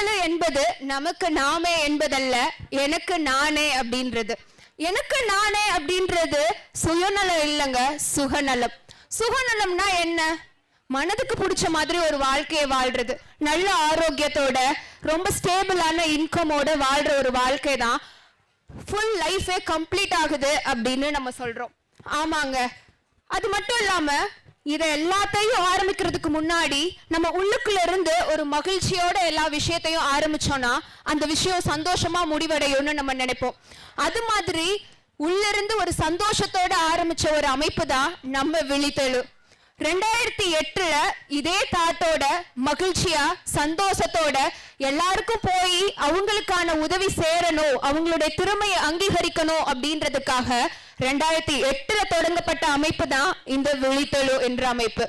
விழித்தெழு என்பது நமக்கு நாமே என்பதல்ல, எனக்கு நானே அப்படின்றது. எனக்கு நானே அப்படின்றது சுயநலம் இல்லைங்க, சுகநலம். சுகநலம்னா என்ன? மனதுக்கு பிடிச்ச மாதிரி ஒரு வாழ்க்கையை வாழ்றது, நல்ல ஆரோக்கியத்தோட ரொம்ப ஸ்டேபிளான இன்கமோட வாழ்ற ஒரு வாழ்க்கை தான் ஃபுல் லைஃபே கம்ப்ளீட் ஆகுது அப்படின்னு நம்ம சொல்றோம். ஆமாங்க. அது மட்டும் இல்லாம இதை எல்லாத்தையும் ஆரம்பிக்கிறதுக்கு முன்னாடி நம்ம உள்ளுக்குள்ள இருந்து ஒரு மகிழ்ச்சியோட எல்லா விஷயத்தையும் ஆரம்பிச்சோம்னா அந்த விஷயம் சந்தோஷமா முடிவடையும்னு நம்ம நினைப்போம். அது மாதிரி உள்ளிருந்து ஒரு சந்தோஷத்தோட ஆரம்பிச்ச ஒரு அமைப்பு தான் நம்ம விழித்தெழு. 2008 இதே தாட்டோட மகிழ்ச்சியா சந்தோஷத்தோட எல்லாருக்கும் போய் அவங்களுக்கான உதவி சேரணும், அவங்களுடைய திறமையை அங்கீகரிக்கணும் அப்படின்றதுக்காக 2008 தொடங்கப்பட்ட அமைப்பு தான் இந்த விழித்தெழு என்ற அமைப்பு.